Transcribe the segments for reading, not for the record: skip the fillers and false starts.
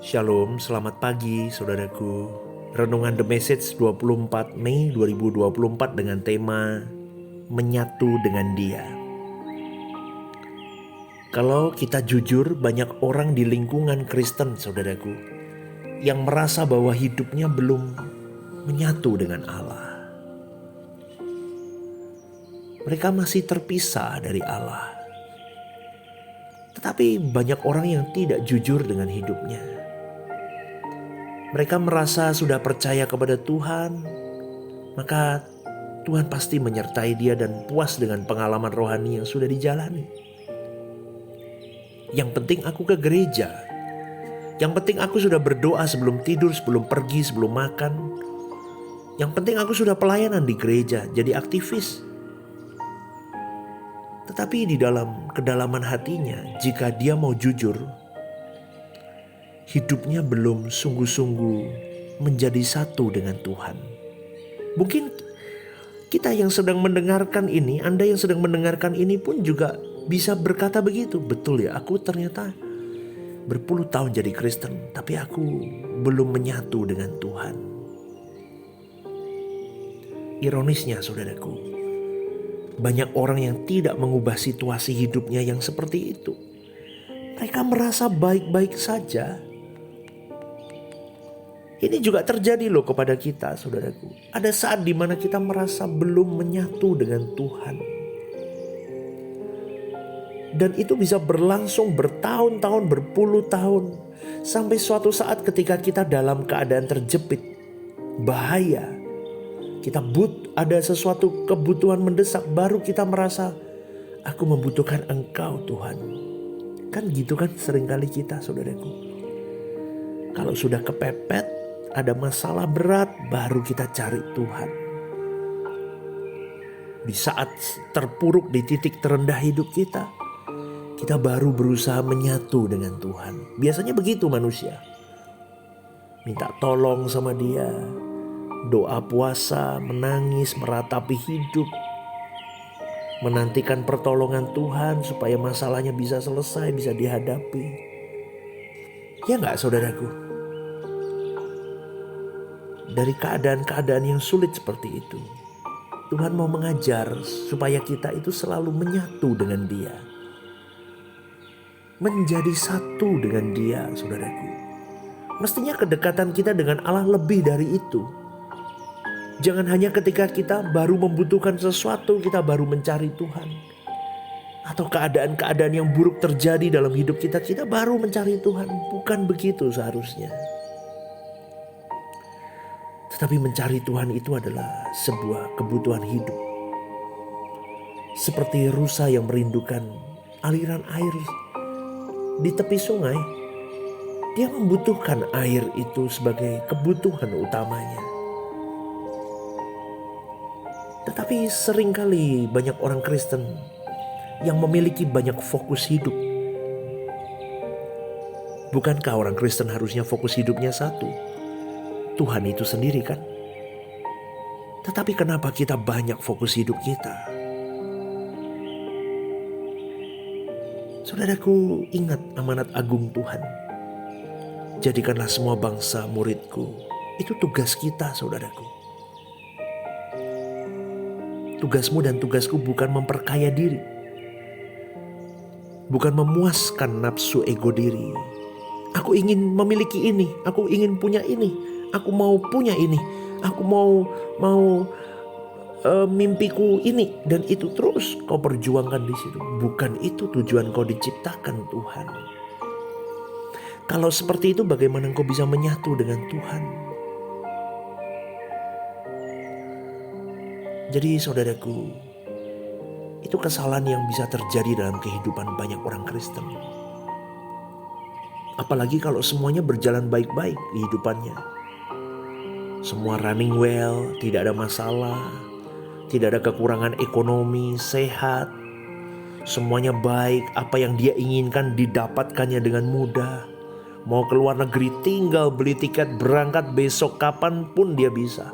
Shalom, selamat pagi saudaraku. Renungan The Message 24 Mei 2024 dengan tema Menyatu dengan Dia. Kalau kita jujur, banyak orang di lingkungan Kristen saudaraku yang merasa bahwa hidupnya belum menyatu dengan Allah. Mereka masih terpisah dari Allah. Tetapi banyak orang yang tidak jujur dengan hidupnya. Mereka merasa sudah percaya kepada Tuhan, maka Tuhan pasti menyertai dia dan puas dengan pengalaman rohani yang sudah dijalani. Yang penting aku ke gereja. Yang penting aku sudah berdoa sebelum tidur, sebelum pergi, sebelum makan. Yang penting aku sudah pelayanan di gereja, jadi aktivis. Tetapi di dalam kedalaman hatinya, jika dia mau jujur, hidupnya belum sungguh-sungguh menjadi satu dengan Tuhan. Mungkin kita yang sedang mendengarkan ini, Anda yang sedang mendengarkan ini pun juga bisa berkata begitu. Betul ya, aku ternyata berpuluh tahun jadi Kristen, tapi aku belum menyatu dengan Tuhan. Ironisnya saudaraku, banyak orang yang tidak mengubah situasi hidupnya yang seperti itu. Mereka merasa baik-baik saja. Ini juga terjadi loh kepada kita saudaraku. Ada saat dimana kita merasa belum menyatu dengan Tuhan. Dan itu bisa berlangsung bertahun-tahun, berpuluh tahun. Sampai suatu saat ketika kita dalam keadaan terjepit, bahaya. Kita ada sesuatu kebutuhan mendesak, baru kita merasa, aku membutuhkan Engkau Tuhan. Kan gitu kan seringkali kita saudaraku. Kalau sudah kepepet, ada masalah berat, baru kita cari Tuhan. Di saat terpuruk di titik terendah hidup kita baru berusaha menyatu dengan Tuhan. Biasanya begitu manusia. Minta tolong sama dia, doa puasa, menangis, meratapi hidup, menantikan pertolongan Tuhan supaya masalahnya bisa selesai, bisa dihadapi. Ya enggak saudaraku? Dari keadaan-keadaan yang sulit seperti itu, Tuhan mau mengajar supaya kita itu selalu menyatu dengan Dia. Menjadi satu dengan Dia, saudaraku. Mestinya kedekatan kita dengan Allah lebih dari itu. Jangan hanya ketika kita baru membutuhkan sesuatu, kita baru mencari Tuhan. Atau keadaan-keadaan yang buruk terjadi dalam hidup kita baru mencari Tuhan. Bukan begitu seharusnya. Tetapi mencari Tuhan itu adalah sebuah kebutuhan hidup. Seperti rusa yang merindukan aliran air di tepi sungai. Dia membutuhkan air itu sebagai kebutuhan utamanya. Tetapi seringkali banyak orang Kristen yang memiliki banyak fokus hidup. Bukankah orang Kristen harusnya fokus hidupnya satu? Tuhan itu sendiri kan? Tetapi kenapa kita banyak fokus hidup kita? Saudaraku, ingat amanat agung Tuhan. Jadikanlah semua bangsa muridku. Itu tugas kita saudaraku. Tugasmu dan tugasku bukan memperkaya diri. Bukan memuaskan nafsu ego diri. Aku ingin memiliki ini, aku ingin punya ini, aku mau punya ini, aku mau mimpiku ini dan itu terus kau perjuangkan di situ. Bukan itu tujuan kau diciptakan Tuhan. Kalau seperti itu bagaimana kau bisa menyatu dengan Tuhan? Jadi saudaraku, itu kesalahan yang bisa terjadi dalam kehidupan banyak orang Kristen. Apalagi kalau semuanya berjalan baik-baik di hidupannya. Semua running well, tidak ada masalah, tidak ada kekurangan ekonomi, sehat. Semuanya baik, apa yang dia inginkan didapatkannya dengan mudah. Mau ke luar negeri tinggal beli tiket berangkat besok kapanpun dia bisa.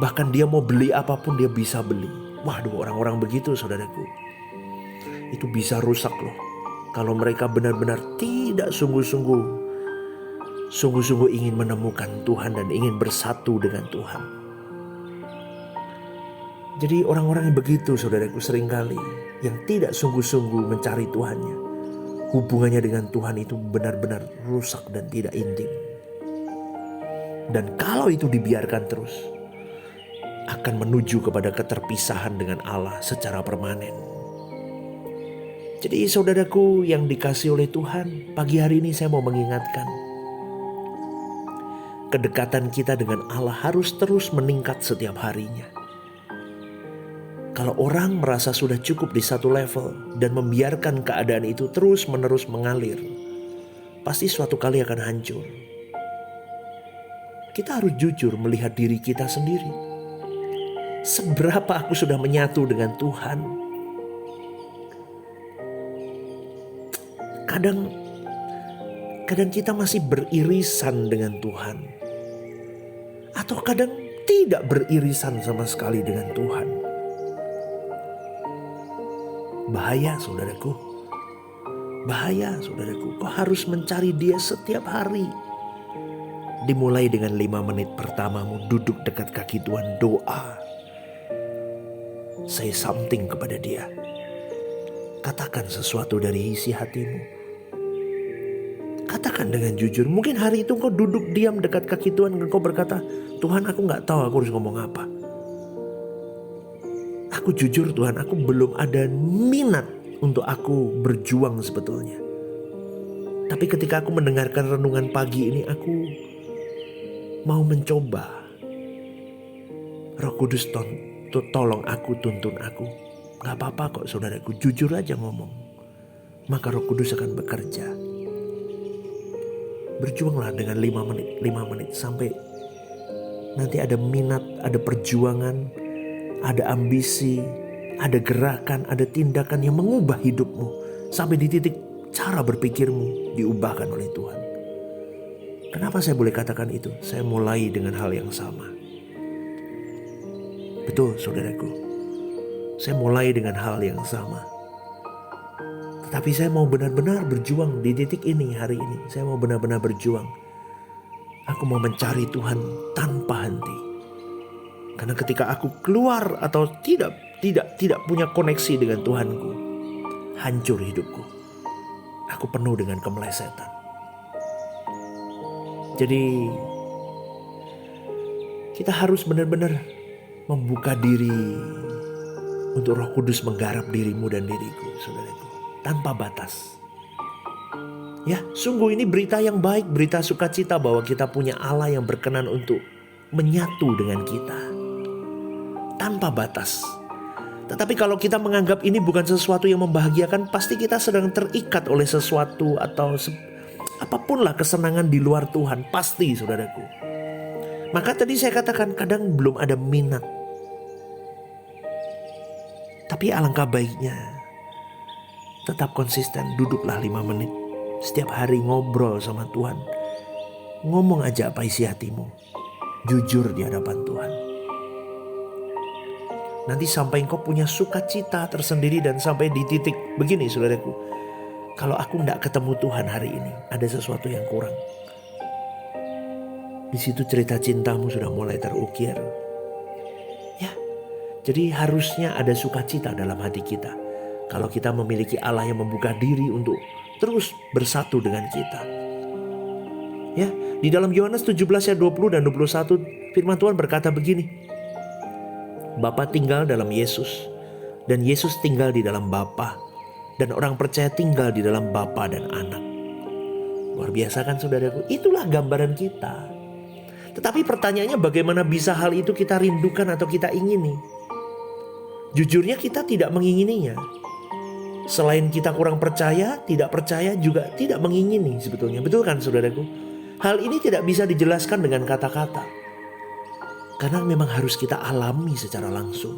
Bahkan dia mau beli apapun dia bisa beli. Waduh, orang-orang begitu saudaraku. Itu bisa rusak loh. Kalau mereka benar-benar tidak sungguh-sungguh sungguh-sungguh ingin menemukan Tuhan dan ingin bersatu dengan Tuhan. Jadi orang-orang yang begitu, saudaraku, seringkali yang tidak sungguh-sungguh mencari Tuhannya, hubungannya dengan Tuhan itu benar-benar rusak dan tidak intim. Dan kalau itu dibiarkan terus, akan menuju kepada keterpisahan dengan Allah secara permanen. Jadi saudaraku yang dikasihi oleh Tuhan, pagi hari ini saya mau mengingatkan, kedekatan kita dengan Allah harus terus meningkat setiap harinya. Kalau orang merasa sudah cukup di satu level dan membiarkan keadaan itu terus-menerus mengalir, pasti suatu kali akan hancur. Kita harus jujur melihat diri kita sendiri. Seberapa aku sudah menyatu dengan Tuhan? Kadang kita masih beririsan dengan Tuhan. Atau kadang tidak beririsan sama sekali dengan Tuhan. Bahaya saudaraku. Bahaya saudaraku. Kau harus mencari Dia setiap hari. Dimulai dengan 5 menit pertamamu duduk dekat kaki Tuhan, doa. Say something kepada Dia. Katakan sesuatu dari isi hatimu. Katakan dengan jujur. Mungkin hari itu kau duduk diam dekat kaki Tuhan dan kau berkata, Tuhan, aku gak tahu aku harus ngomong apa. Aku jujur Tuhan, aku belum ada minat untuk aku berjuang sebetulnya. Tapi ketika aku mendengarkan renungan pagi ini, aku mau mencoba. Roh Kudus tolong aku, tuntun aku. Gak apa-apa kok saudaraku, jujur aja ngomong. Maka Roh Kudus akan bekerja. Berjuanglah dengan 5 menit sampai nanti ada minat, ada perjuangan, ada ambisi, ada gerakan, ada tindakan yang mengubah hidupmu. Sampai di titik cara berpikirmu diubahkan oleh Tuhan. Kenapa saya boleh katakan itu? Saya mulai dengan hal yang sama. Betul saudaraku. Saya mulai dengan hal yang sama. Tetapi saya mau benar-benar berjuang di titik ini hari ini. Saya mau benar-benar berjuang. Aku mau mencari Tuhan tanpa henti. Karena ketika aku keluar atau tidak punya koneksi dengan Tuhanku, hancur hidupku. Aku penuh dengan kemelesetan. Jadi kita harus benar-benar membuka diri untuk Roh Kudus menggarap dirimu dan diriku, saudaraku, tanpa batas. Ya, sungguh ini berita yang baik, berita sukacita bahwa kita punya Allah yang berkenan untuk menyatu dengan kita tanpa batas. Tetapi kalau kita menganggap ini bukan sesuatu yang membahagiakan, pasti kita sedang terikat oleh sesuatu atau apapun lah kesenangan di luar Tuhan, pasti saudaraku. Maka tadi saya katakan kadang belum ada minat. Tapi alangkah baiknya tetap konsisten, duduklah 5 menit. Setiap hari ngobrol sama Tuhan. Ngomong aja apa isi hatimu. Jujur di hadapan Tuhan. Nanti sampai engkau punya sukacita tersendiri dan sampai di titik begini saudaraku. Kalau aku tidak ketemu Tuhan hari ini, ada sesuatu yang kurang. Di situ cerita cintamu sudah mulai terukir. Ya, jadi harusnya ada sukacita dalam hati kita. Kalau kita memiliki Allah yang membuka diri untuk terus bersatu dengan kita. Ya, di dalam Yohanes 17 ayat 20 dan 21 firman Tuhan berkata begini. Bapa tinggal dalam Yesus dan Yesus tinggal di dalam Bapa dan orang percaya tinggal di dalam Bapa dan Anak. Luar biasa kan saudaraku? Itulah gambaran kita. Tetapi pertanyaannya bagaimana bisa hal itu kita rindukan atau kita ingini? Jujurnya kita tidak mengingininya. Selain kita kurang percaya, tidak percaya juga tidak mengingini sebetulnya. Betul kan saudaraku? Hal ini tidak bisa dijelaskan dengan kata-kata. Karena memang harus kita alami secara langsung.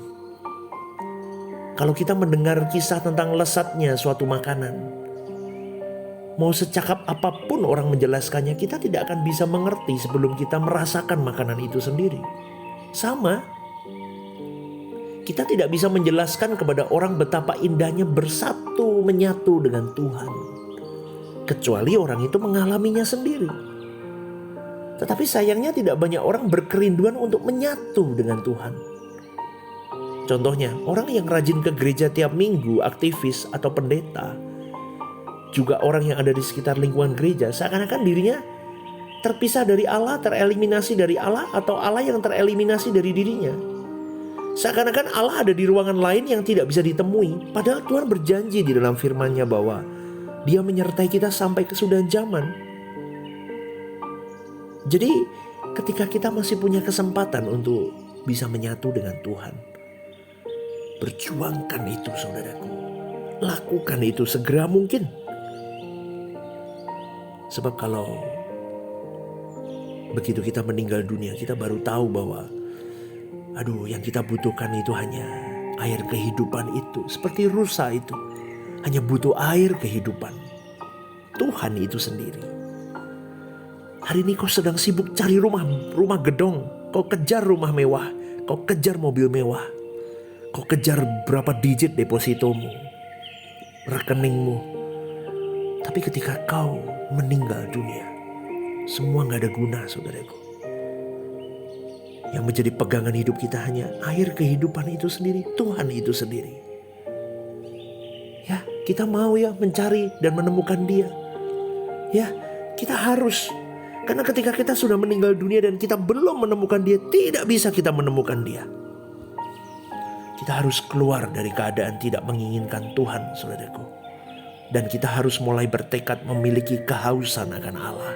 Kalau kita mendengar kisah tentang lesatnya suatu makanan, mau secakap apapun orang menjelaskannya, kita tidak akan bisa mengerti sebelum kita merasakan makanan itu sendiri. Sama, kita tidak bisa menjelaskan kepada orang betapa indahnya bersatu menyatu dengan Tuhan, kecuali orang itu mengalaminya sendiri. Tetapi sayangnya tidak banyak orang berkerinduan untuk menyatu dengan Tuhan. Contohnya, orang yang rajin ke gereja tiap minggu, aktivis atau pendeta, juga orang yang ada di sekitar lingkungan gereja, seakan-akan dirinya terpisah dari Allah, tereliminasi dari Allah, atau Allah yang tereliminasi dari dirinya. Seakan-akan Allah ada di ruangan lain yang tidak bisa ditemui. Padahal Tuhan berjanji di dalam firman-Nya bahwa Dia menyertai kita sampai kesudahan zaman. Jadi ketika kita masih punya kesempatan untuk bisa menyatu dengan Tuhan, berjuangkan itu saudaraku. Lakukan itu segera mungkin. Sebab kalau begitu kita meninggal dunia, kita baru tahu bahwa yang kita butuhkan itu hanya air kehidupan itu. Seperti rusa itu, hanya butuh air kehidupan. Tuhan itu sendiri. Hari ini kau sedang sibuk cari rumah gedong. Kau kejar rumah mewah. Kau kejar mobil mewah. Kau kejar berapa digit depositomu, rekeningmu. Tapi ketika kau meninggal dunia, semua gak ada guna saudaraku. Yang menjadi pegangan hidup kita hanya air kehidupan itu sendiri, Tuhan itu sendiri. Ya, kita mau mencari dan menemukan Dia. Ya, kita harus. Karena ketika kita sudah meninggal dunia dan kita belum menemukan Dia, tidak bisa kita menemukan Dia. Kita harus keluar dari keadaan tidak menginginkan Tuhan, saudaraku. Dan kita harus mulai bertekad memiliki kehausan akan Allah.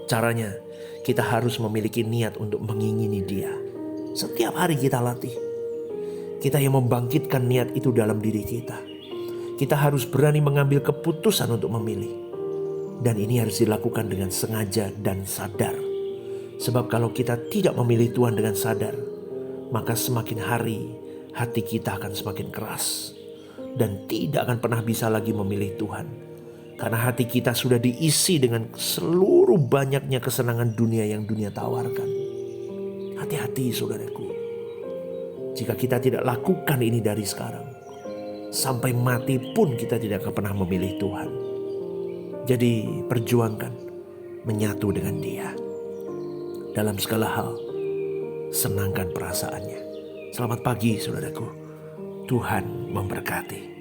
Caranya, kita harus memiliki niat untuk mengingini Dia. Setiap hari kita latih. Kita yang membangkitkan niat itu dalam diri kita. Kita harus berani mengambil keputusan untuk memilih. Dan ini harus dilakukan dengan sengaja dan sadar. Sebab kalau kita tidak memilih Tuhan dengan sadar, maka semakin hari hati kita akan semakin keras. Dan tidak akan pernah bisa lagi memilih Tuhan. Karena hati kita sudah diisi dengan seluruh banyaknya kesenangan dunia yang dunia tawarkan. Hati-hati saudaraku. Jika kita tidak lakukan ini dari sekarang, sampai mati pun kita tidak akan pernah memilih Tuhan. Jadi perjuangkan menyatu dengan Dia. Dalam segala hal, senangkan perasaannya. Selamat pagi saudaraku. Tuhan memberkati.